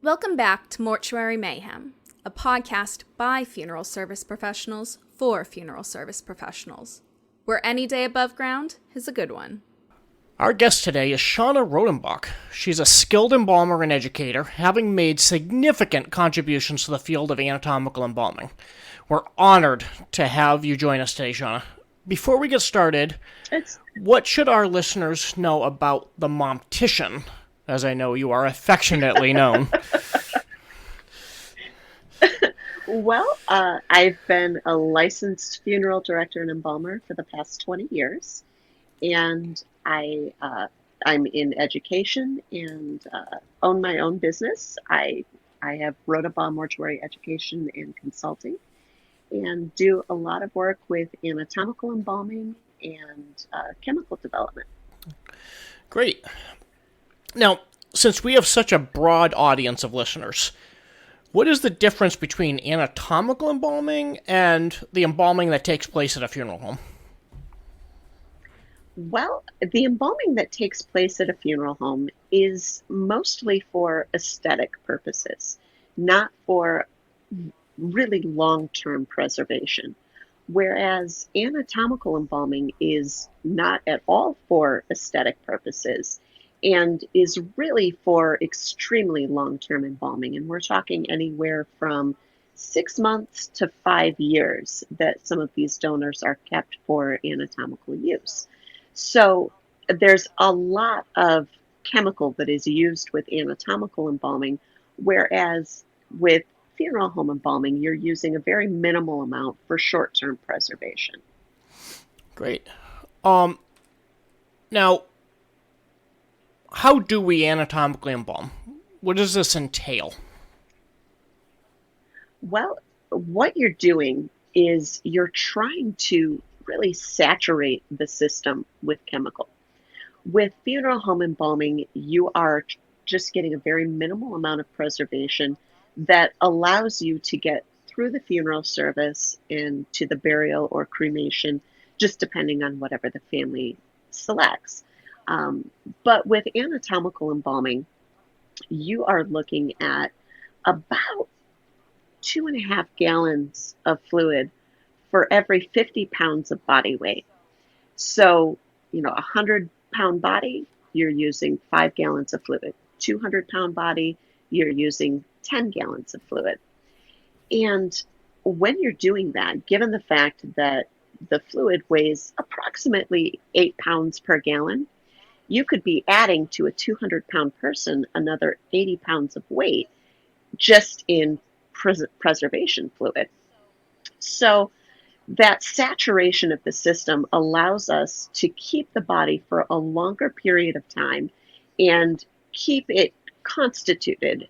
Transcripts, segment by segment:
Welcome back to Mortuary Mayhem, a podcast by funeral service professionals for funeral service professionals, where any day above ground is a good one. Our guest today is Shawna Rodenbaugh. She's a skilled embalmer and educator, having made significant contributions to the field of anatomical embalming. We're honored to have you join us today, Shawna. Before we get started, what should our listeners know about the Momtician, as I know you are affectionately known? Well, I've been a licensed funeral director and embalmer for the past 20 years, and I'm in education and own my own business. I have Rodabaugh Mortuary Education and Consulting, and do a lot of work with anatomical embalming and chemical development. Great. Now, since we have such a broad audience of listeners, what is the difference between anatomical embalming and the embalming that takes place at a funeral home? Well, the embalming that takes place at a funeral home is mostly for aesthetic purposes, not for really long-term preservation. Whereas anatomical embalming is not at all for aesthetic purposes and is really for extremely long-term embalming. And we're talking anywhere from 6 months to 5 years that some of these donors are kept for anatomical use. So there's a lot of chemical that is used with anatomical embalming, whereas with funeral home embalming, you're using a very minimal amount for short-term preservation. Great. Now, how do we anatomically embalm? What does this entail? Well, what you're doing is you're trying to really saturate the system with chemical. With funeral home embalming, you are just getting a very minimal amount of preservation that allows you to get through the funeral service and to the burial or cremation, just depending on whatever the family selects. But with anatomical embalming, you are looking at about 2.5 gallons of fluid for every 50 pounds of body weight. So, a 100-pound body, you're using 5 gallons of fluid. 200-pound body, you're using 10 gallons of fluid. And when you're doing that, given the fact that the fluid weighs approximately 8 pounds per gallon, you could be adding to a 200-pound person another 80 pounds of weight just in preservation fluid. So that saturation of the system allows us to keep the body for a longer period of time and keep it constituted.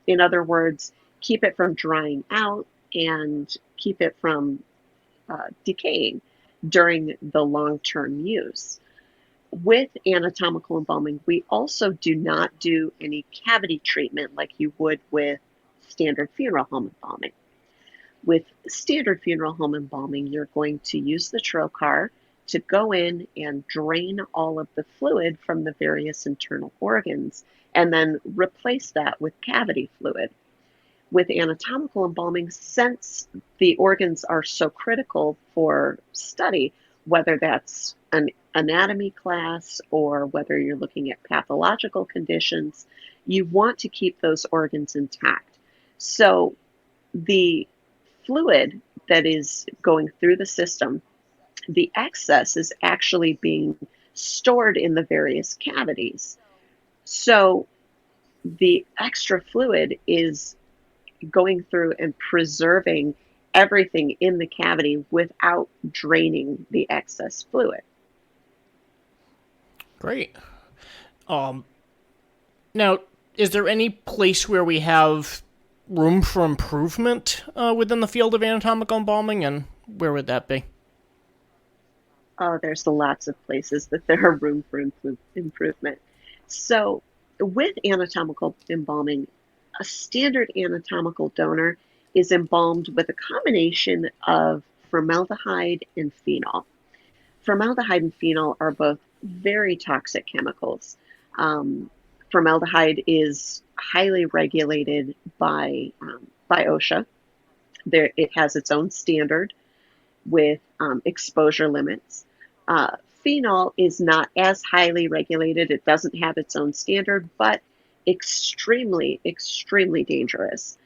In other words, keep it from drying out and keep it from decaying during the long-term use. With anatomical embalming, we also do not do any cavity treatment like you would with standard funeral home embalming. With standard funeral home embalming, you're going to use the trocar to go in and drain all of the fluid from the various internal organs and then replace that with cavity fluid. With anatomical embalming, since the organs are so critical for study, whether that's an anatomy class or whether you're looking at pathological conditions, you want to keep those organs intact. So the fluid that is going through the system, the excess is actually being stored in the various cavities. So the extra fluid is going through and preserving everything in the cavity without draining the excess fluid. Great. Now, is there any place where we have room for improvement within the field of anatomical embalming, and where would that be? Oh, there's lots of places that there are room for improvement. So with anatomical embalming, a standard anatomical donor is embalmed with a combination of formaldehyde and phenol. Formaldehyde and phenol are both very toxic chemicals. Formaldehyde is highly regulated by OSHA. It has its own standard with exposure limits. Phenol is not as highly regulated. It doesn't have its own standard, but extremely, extremely dangerous.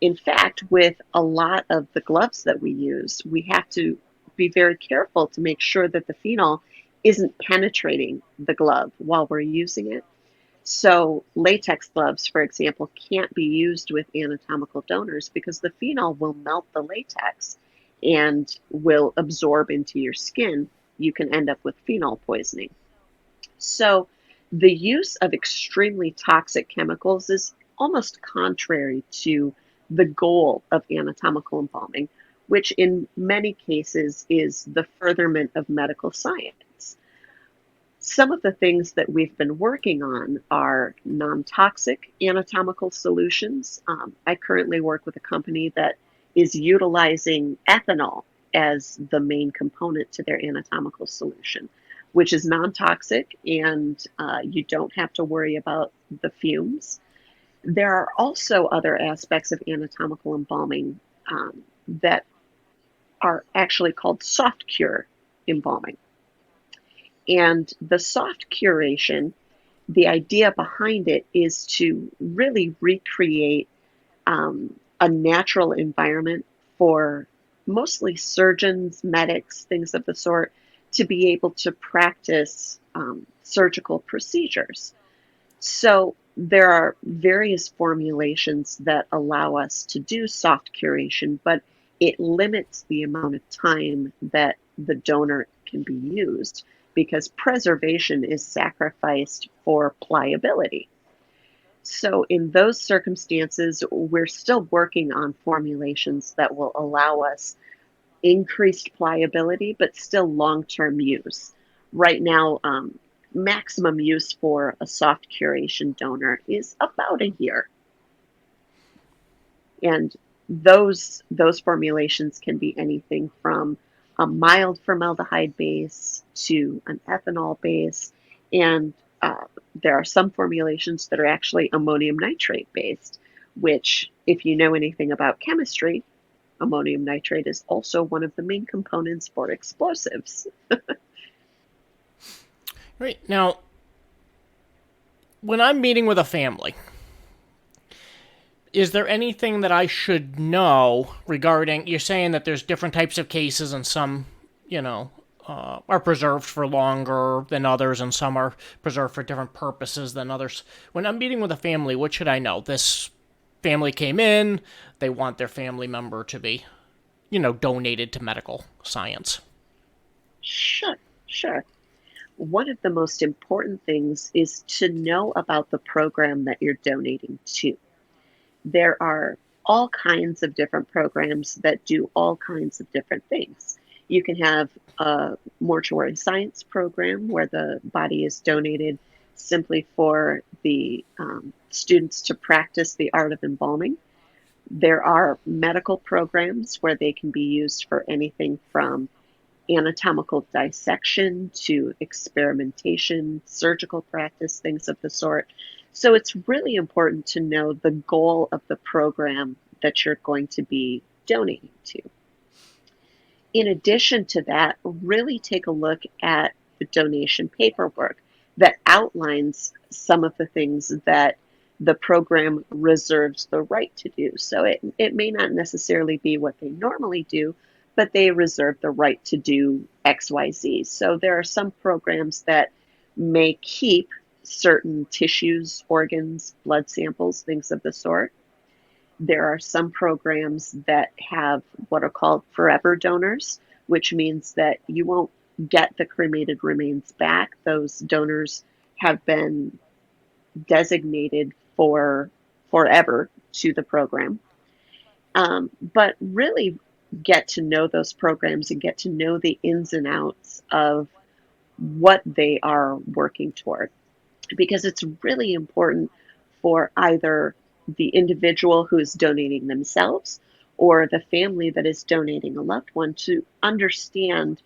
In fact, with a lot of the gloves that we use, we have to be very careful to make sure that the phenol isn't penetrating the glove while we're using it. So latex gloves, for example, can't be used with anatomical donors because the phenol will melt the latex and will absorb into your skin. You can end up with phenol poisoning. So the use of extremely toxic chemicals is almost contrary to the goal of anatomical embalming, which in many cases is the furtherment of medical science. Some of the things that we've been working on are non-toxic anatomical solutions. I currently work with a company that is utilizing ethanol as the main component to their anatomical solution, which is non-toxic, and you don't have to worry about the fumes. There are also other aspects of anatomical embalming that are actually called soft cure embalming. And the soft curation, the idea behind it is to really recreate a natural environment for mostly surgeons, medics, things of the sort, to be able to practice surgical procedures. So there are various formulations that allow us to do soft curation, but it limits the amount of time that the donor can be used because preservation is sacrificed for pliability. So in those circumstances, we're still working on formulations that will allow us increased pliability, but still long-term use. Right now, maximum use for a soft curation donor is about a year. And those formulations can be anything from a mild formaldehyde base to an ethanol base, and there are some formulations that are actually ammonium nitrate based, which, if you know anything about chemistry, ammonium nitrate is also one of the main components for explosives. Right. Now, when I'm meeting with a family, is there anything that I should know regarding, you're saying that there's different types of cases and some, are preserved for longer than others and some are preserved for different purposes than others. When I'm meeting with a family, what should I know? This family came in, they want their family member to be, donated to medical science. Sure. One of the most important things is to know about the program that you're donating to. There are all kinds of different programs that do all kinds of different things. You can have a mortuary science program where the body is donated simply for the students to practice the art of embalming. There are medical programs where they can be used for anything from anatomical dissection to experimentation, surgical practice, things of the sort. So it's really important to know the goal of the program that you're going to be donating to. In addition to that, really take a look at the donation paperwork that outlines some of the things that the program reserves the right to do. So it may not necessarily be what they normally do, but they reserve the right to do XYZ. So there are some programs that may keep certain tissues, organs, blood samples, things of the sort. There are some programs that have what are called forever donors, which means that you won't get the cremated remains back. Those donors have been designated for forever to the program. But really get to know those programs and get to know the ins and outs of what they are working toward, because it's really important for either the individual who is donating themselves or the family that is donating a loved one to understand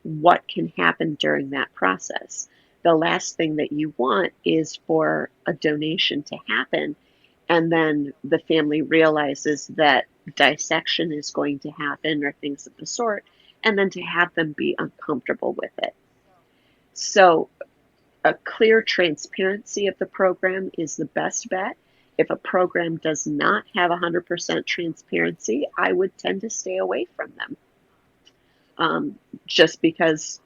what can happen during that process. the last thing that you want is for a donation to happen, and then the family realizes that dissection is going to happen or things of the sort, and then to have them be uncomfortable with it. So a clear transparency of the program is the best bet. If a program does not have 100% transparency, I would tend to stay away from them, just because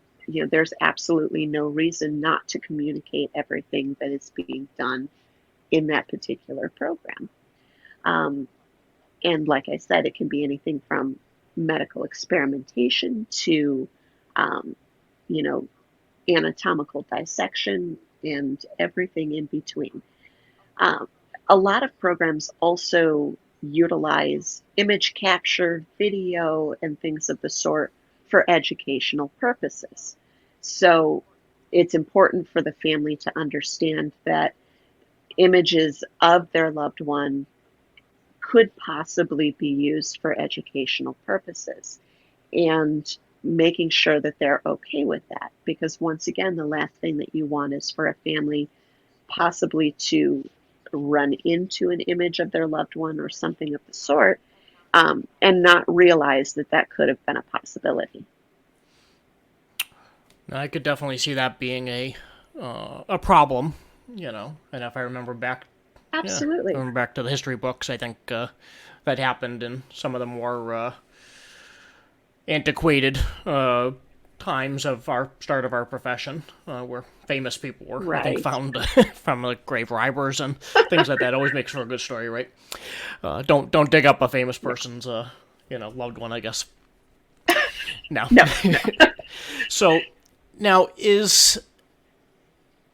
there's absolutely no reason not to communicate everything that is being done in that particular program. And like I said, it can be anything from medical experimentation to, you know, anatomical dissection and everything in between. A lot of programs also utilize image capture, video, and things of the sort for educational purposes. So it's important for the family to understand that images of their loved one could possibly be used for educational purposes, and making sure that they're okay with that. Because once again, the last thing that you want is for a family possibly to run into an image of their loved one or something of the sort, and not realize that that could have been a possibility. I could definitely see that being a problem, and if I remember back, Absolutely. back to the history books, I think that happened in some of the more antiquated times of our start of our profession, where famous people were, I think, found from like grave robbers and things like that. Always makes for a good story, right? Don't dig up a famous person's loved one, I guess. No. So now is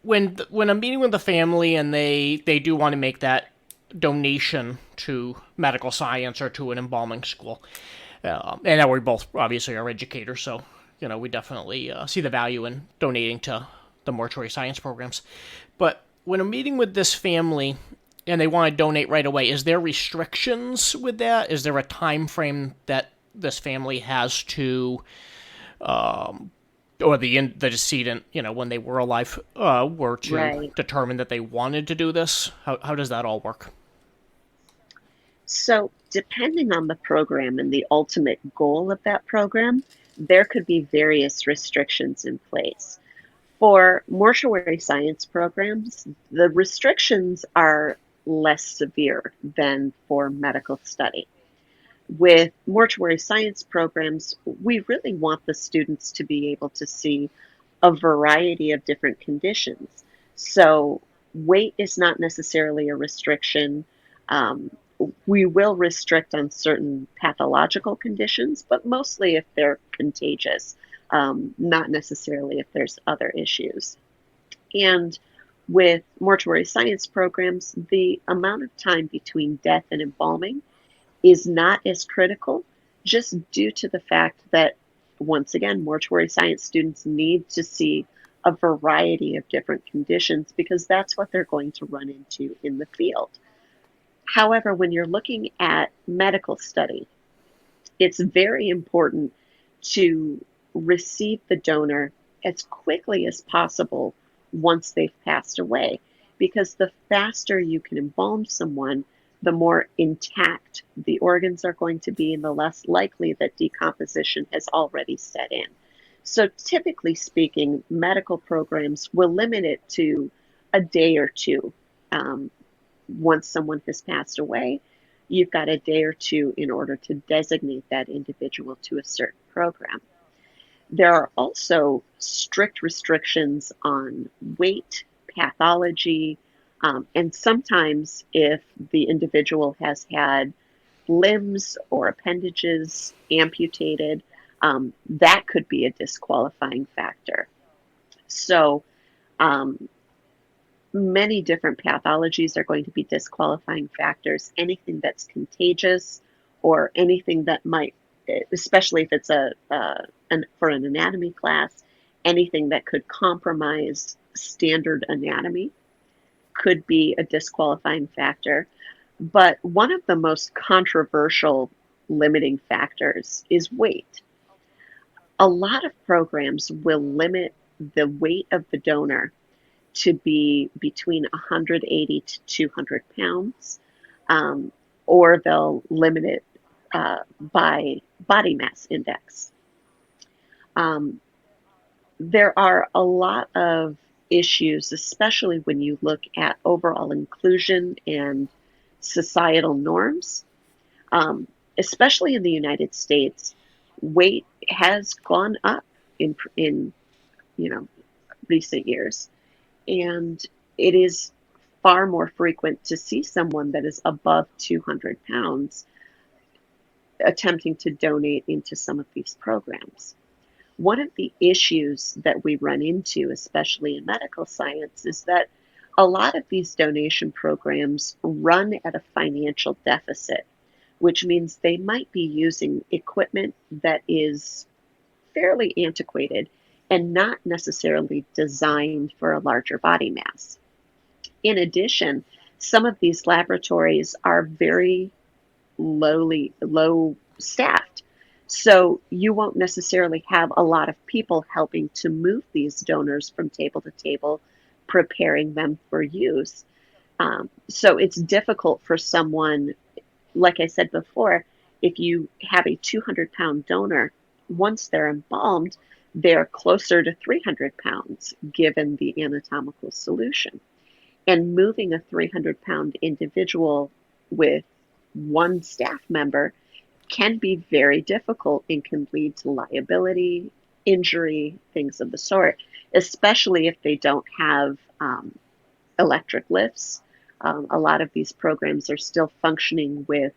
when I'm meeting with the family and they do want to make that donation to medical science or to an embalming school, and now we both obviously are educators, so we definitely see the value in donating to the mortuary science programs. But when I'm meeting with this family and they want to donate right away, is there restrictions with that? Is there a time frame that this family has to, or the decedent, when they were alive, were to determine that they wanted to do this? How does that all work? So depending on the program and the ultimate goal of that program, there could be various restrictions in place. For mortuary science programs, the restrictions are less severe than for medical study. With mortuary science programs, we really want the students to be able to see a variety of different conditions. So weight is not necessarily a restriction. We will restrict on certain pathological conditions, but mostly if they're contagious, not necessarily if there's other issues. And with mortuary science programs, the amount of time between death and embalming is not as critical, just due to the fact that, once again, mortuary science students need to see a variety of different conditions because that's what they're going to run into in the field. However, when you're looking at medical study, it's very important to receive the donor as quickly as possible once they've passed away, because the faster you can embalm someone, the more intact the organs are going to be and the less likely that decomposition has already set in. So typically speaking, medical programs will limit it to a day or two. Once someone has passed away, you've got a day or two in order to designate that individual to a certain program. There are also strict restrictions on weight, pathology, and sometimes if the individual has had limbs or appendages amputated, that could be a disqualifying factor. So many different pathologies are going to be disqualifying factors. Anything that's contagious or anything that might, especially if it's for an anatomy class, anything that could compromise standard anatomy could be a disqualifying factor. But one of the most controversial limiting factors is weight. A lot of programs will limit the weight of the donor to be between 180 to 200 pounds, or they'll limit it by body mass index. There are a lot of issues, especially when you look at overall inclusion and societal norms. Especially in the United States, weight has gone up in recent years, and it is far more frequent to see someone that is above 200 pounds attempting to donate into some of these programs. One of the issues that we run into, especially in medical science, is that a lot of these donation programs run at a financial deficit, which means they might be using equipment that is fairly antiquated and not necessarily designed for a larger body mass. In addition, some of these laboratories are very low staffed. So you won't necessarily have a lot of people helping to move these donors from table to table, preparing them for use. So it's difficult for someone, like I said before, if you have a 200-pound donor, once they're embalmed, they're closer to 300 pounds given the anatomical solution. And moving a 300-pound individual with one staff member can be very difficult and can lead to liability, injury, things of the sort, especially if they don't have electric lifts. A lot of these programs are still functioning with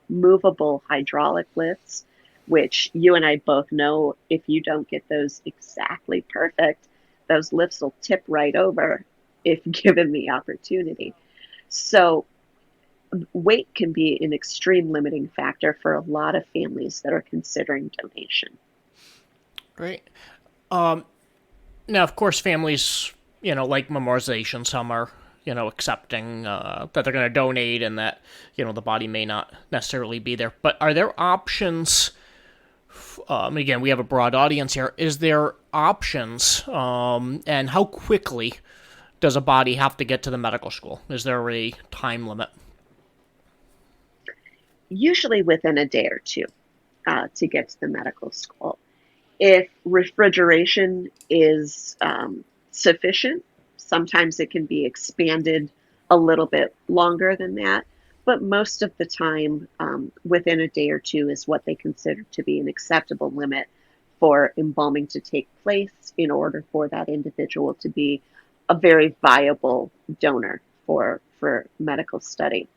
movable hydraulic lifts, which you and I both know if you don't get those exactly perfect, those lifts will tip right over if given the opportunity. So weight can be an extreme limiting factor for a lot of families that are considering donation. Great. Now, of course, families, like memorialization, some are, accepting that they're going to donate and that, the body may not necessarily be there. But are there options? Again, we have a broad audience here. Is there options, and how quickly does a body have to get to the medical school? Is there a time limit? Usually within a day or two to get to the medical school. If refrigeration is sufficient, sometimes it can be expanded a little bit longer than that, but most of the time, within a day or two is what they consider to be an acceptable limit for embalming to take place in order for that individual to be a very viable donor for medical study.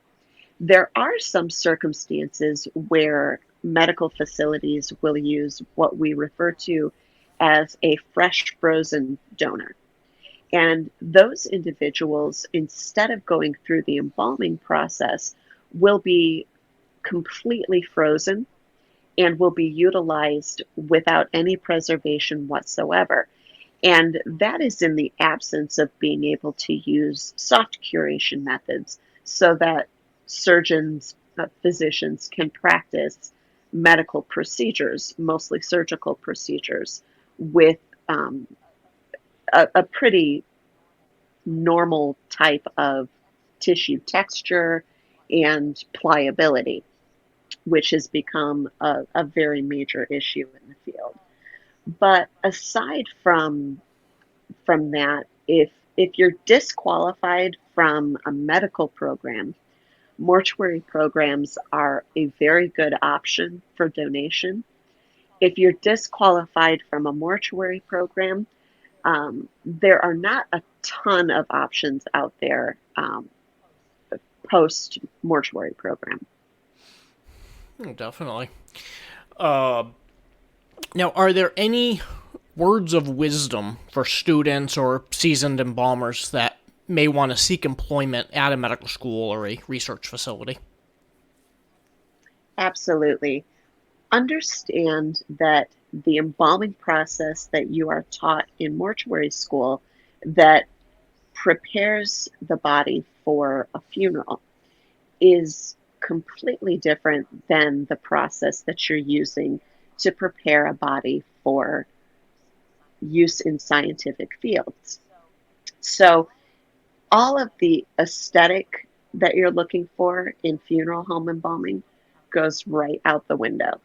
There are some circumstances where medical facilities will use what we refer to as a fresh frozen donor. And those individuals, instead of going through the embalming process, will be completely frozen and will be utilized without any preservation whatsoever. And that is in the absence of being able to use soft curation methods so that surgeons, physicians can practice medical procedures, mostly surgical procedures, with a pretty normal type of tissue texture and pliability, which has become a very major issue in the field. But aside from that, if you're disqualified from a medical program, mortuary programs are a very good option for donation. If you're disqualified from a mortuary program, there are not a ton of options out there post mortuary program. Definitely. Now, are there any words of wisdom for students or seasoned embalmers that may want to seek employment at a medical school or a research facility? Absolutely. Understand that the embalming process that you are taught in mortuary school that prepares the body for a funeral is completely different than the process that you're using to prepare a body for use in scientific fields. So all of the aesthetic that you're looking for in funeral home embalming goes right out the window.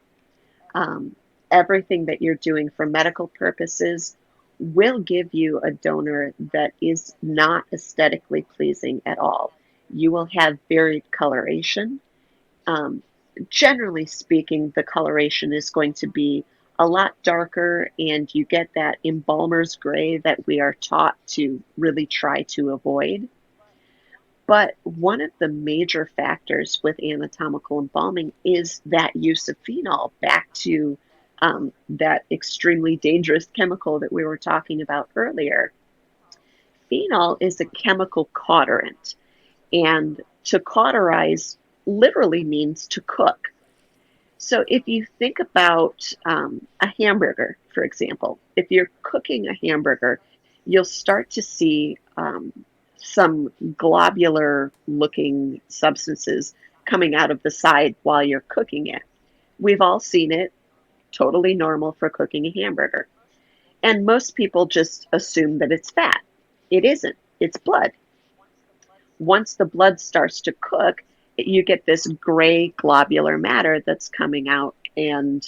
Um, Everything that you're doing for medical purposes will give you a donor that is not aesthetically pleasing at all. You will have varied coloration. Um, Generally speaking, the coloration is going to be a lot darker, and you get that embalmer's gray that we are taught to really try to avoid. But one of the major factors with anatomical embalming is that use of phenol, back to that extremely dangerous chemical that we were talking about earlier. Phenol is a chemical cauterant, and to cauterize literally means to cook. So if you think about a hamburger, for example, if you're cooking a hamburger, you'll start to see some globular looking substances coming out of the side while you're cooking it. We've all seen it, totally normal for cooking a hamburger. And most people just assume that it's fat. It isn't, it's blood. Once the blood starts to cook, you get this gray globular matter that's coming out and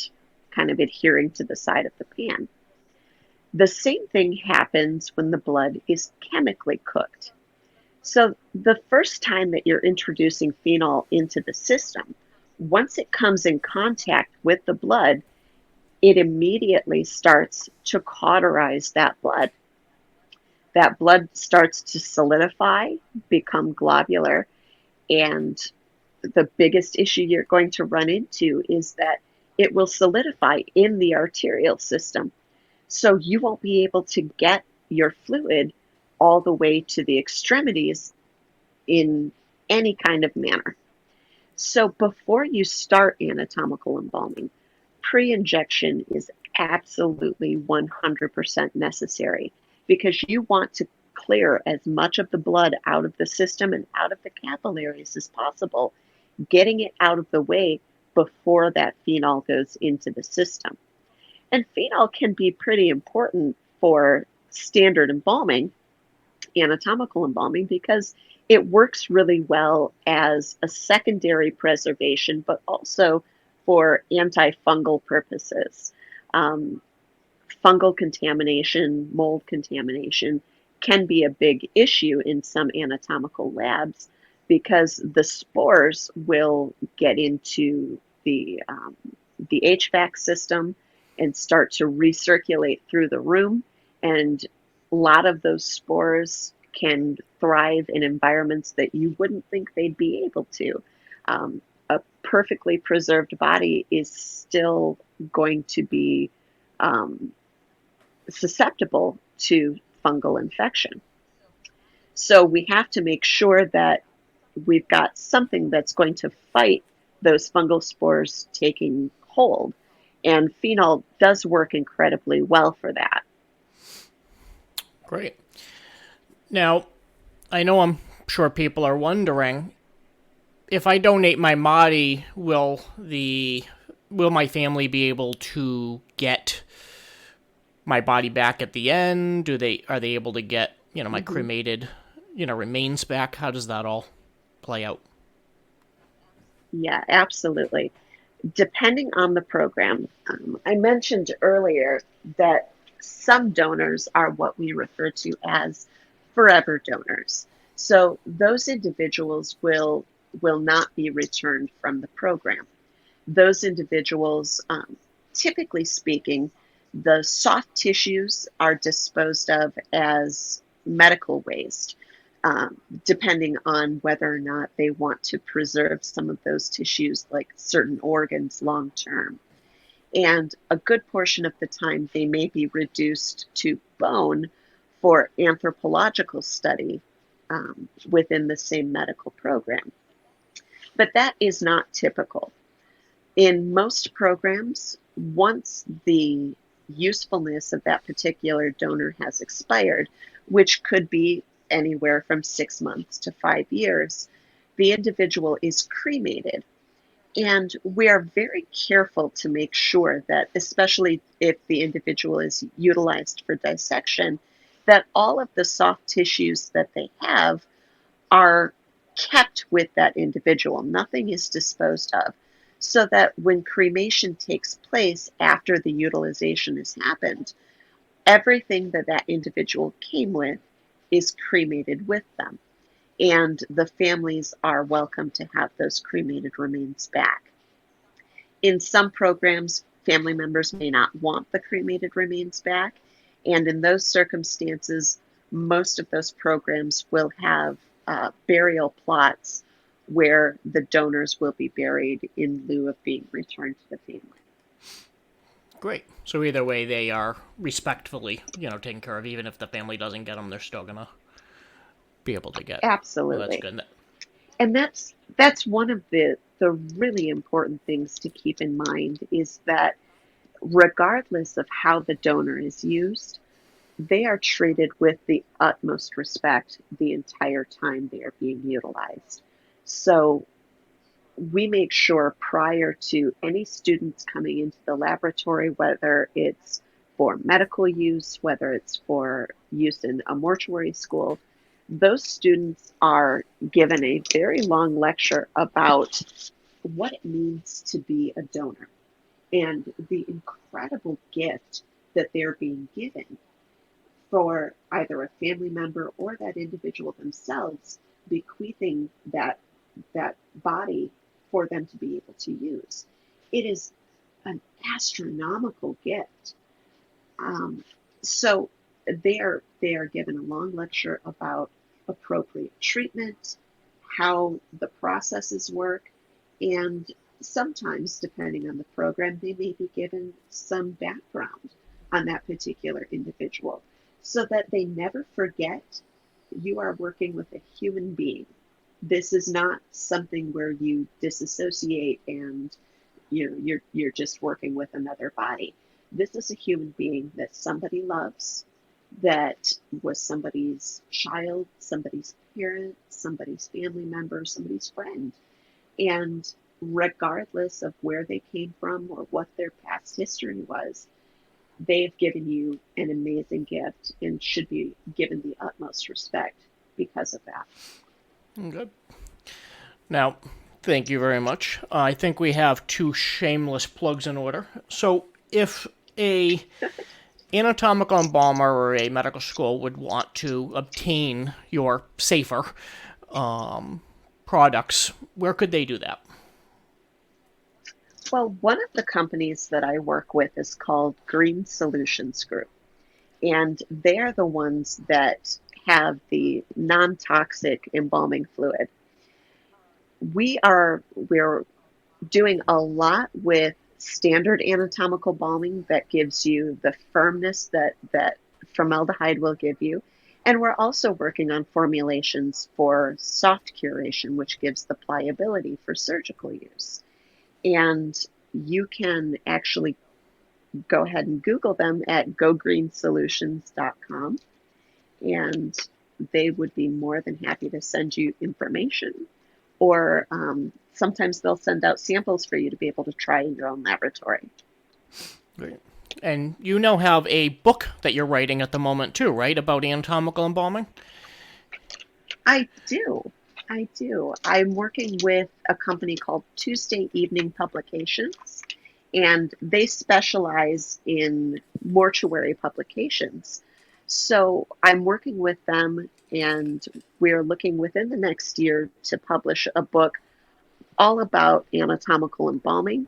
kind of adhering to the side of the pan. The same thing happens when the blood is chemically cooked. So the first time that you're introducing phenol into the system, once it comes in contact with the blood, it immediately starts to cauterize that blood. That blood starts to solidify, become globular, and the biggest issue you're going to run into is that it will solidify in the arterial system. So you won't be able to get your fluid all the way to the extremities in any kind of manner. So before you start anatomical embalming, pre-injection is absolutely 100% necessary, because you want to clear as much of the blood out of the system and out of the capillaries as possible, getting it out of the way before that phenol goes into the system. And phenol can be pretty important for standard embalming, anatomical embalming, because it works really well as a secondary preservation, but also for antifungal purposes. Um, Fungal contamination, mold contamination can be a big issue in some anatomical labs, because the spores will get into the HVAC system and start to recirculate through the room. And a lot of those spores can thrive in environments that you wouldn't think they'd be able to. A perfectly preserved body is still going to be susceptible to fungal infection. So we have to make sure that we've got something that's going to fight those fungal spores taking hold. And phenol does work incredibly well for that. Great. Now, I know I'm sure people are wondering, if I donate my body, will my family be able to get my body back at the end? Are they able to get, my cremated, remains back? How does that all play out? Yeah, absolutely. Depending on the program, I mentioned earlier that some donors are what we refer to as forever donors. So those individuals will not be returned from the program. Those individuals, typically speaking, the soft tissues are disposed of as medical waste, depending on whether or not they want to preserve some of those tissues, like certain organs, long term. And a good portion of the time, they may be reduced to bone for anthropological study within the same medical program. But that is not typical. In most programs, once the usefulness of that particular donor has expired, which could be anywhere from 6 months to 5 years, the individual is cremated. And we are very careful to make sure that, especially if the individual is utilized for dissection, that all of the soft tissues that they have are kept with that individual. Nothing is disposed of. So that when cremation takes place after the utilization has happened, everything that that individual came with is cremated with them. And the families are welcome to have those cremated remains back. In some programs, family members may not want the cremated remains back. And in those circumstances, most of those programs will have burial plots where the donors will be buried in lieu of being returned to the family. Great. So either way, they are respectfully, taken care of. Even if the family doesn't get them, they're still gonna be able to get. Well, that's Absolutely. good. And that's one of the really important things to keep in mind, is that regardless of how the donor is used, they are treated with the utmost respect the entire time they are being utilized. So we make sure prior to any students coming into the laboratory, whether it's for medical use, whether it's for use in a mortuary school, those students are given a very long lecture about what it means to be a donor and the incredible gift that they're being given for either a family member or that individual themselves, bequeathing that body for them to be able to use. It is an astronomical gift. So they are given a long lecture about appropriate treatment, how the processes work, and sometimes, depending on the program, they may be given some background on that particular individual so that they never forget you are working with a human being. This is not something where you disassociate and you're just working with another body. This is a human being that somebody loves, that was somebody's child, somebody's parent, somebody's family member, somebody's friend. And regardless of where they came from or what their past history was, they've given you an amazing gift and should be given the utmost respect because of that. Good. Now, thank you very much. I think we have 2 shameless plugs in order. So, if a anatomical embalmer or a medical school would want to obtain your safer products, where could they do that? Well, one of the companies that I work with is called Green Solutions Group, and they're the ones that have the non-toxic embalming fluid. We're doing a lot with standard anatomical balming that gives you the firmness that formaldehyde will give you. And we're also working on formulations for soft curation, which gives the pliability for surgical use. And you can actually go ahead and Google them at gogreensolutions.com, and they would be more than happy to send you information. Or sometimes they'll send out samples for you to be able to try in your own laboratory. Great. And you now have a book that you're writing at the moment too, right, about anatomical embalming? I do. I'm working with a company called Tuesday Evening Publications, and they specialize in mortuary publications. So I'm working with them, and we're looking within the next year to publish a book all about anatomical embalming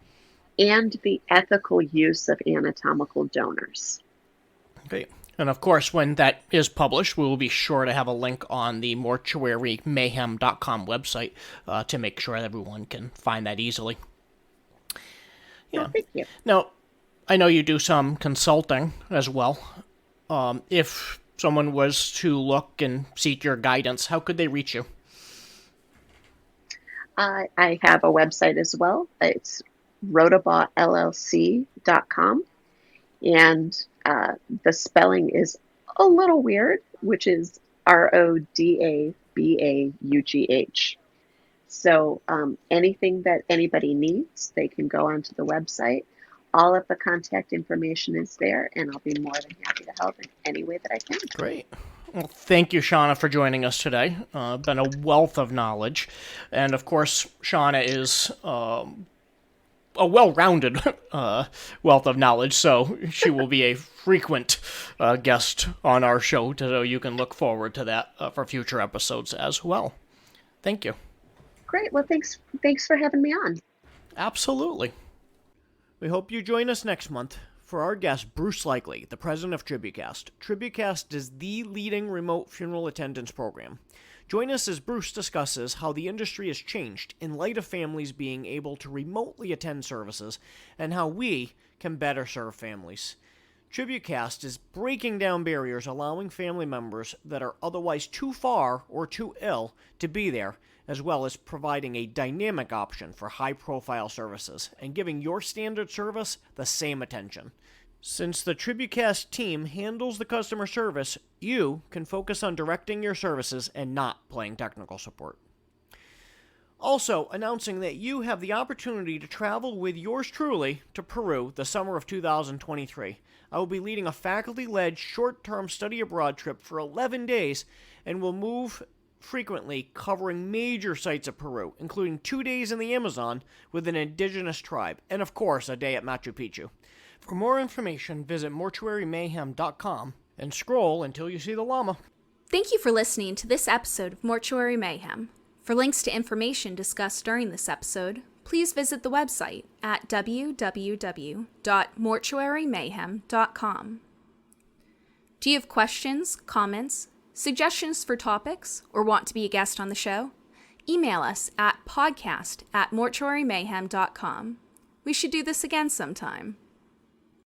and the ethical use of anatomical donors. Great. And of course, when that is published, we will be sure to have a link on the mortuarymayhem.com website to make sure that everyone can find that easily. Yeah. Oh, thank you. Now, I know you do some consulting as well. If someone was to look and seek your guidance, how could they reach you? I have a website as well. It's rodabaughllc.com. And the spelling is a little weird, which is Rodabaugh. So anything that anybody needs, they can go onto the website. All of the contact information is there, and I'll be more than happy to help in any way that I can. Great. Well, thank you, Shawna, for joining us today. Been a wealth of knowledge. And, of course, Shawna is a well-rounded wealth of knowledge, so she will be a frequent guest on our show, so you can look forward to that for future episodes as well. Thank you. Great. Well, thanks for having me on. Absolutely. We hope you join us next month for our guest, Bruce Likely, the president of TributeCast. TributeCast is the leading remote funeral attendance program. Join us as Bruce discusses how the industry has changed in light of families being able to remotely attend services and how we can better serve families. TributeCast is breaking down barriers, allowing family members that are otherwise too far or too ill to be there, as well as providing a dynamic option for high-profile services and giving your standard service the same attention. Since the TributeCast team handles the customer service, you can focus on directing your services and not playing technical support. Also, announcing that you have the opportunity to travel with yours truly to Peru the summer of 2023. I will be leading a faculty-led short-term study abroad trip for 11 days and will move frequently, covering major sites of Peru, including 2 days in the Amazon with an indigenous tribe, and of course a day at Machu Picchu. For more information, visit mortuarymayhem.com and scroll until you see the llama. Thank you for listening to this episode of Mortuary Mayhem. For links to information discussed during this episode, please visit the website at www.mortuarymayhem.com. Do you have questions, comments, suggestions for topics, or want to be a guest on the show? Email us at podcast@mortuarymayhem.com. We should do this again sometime.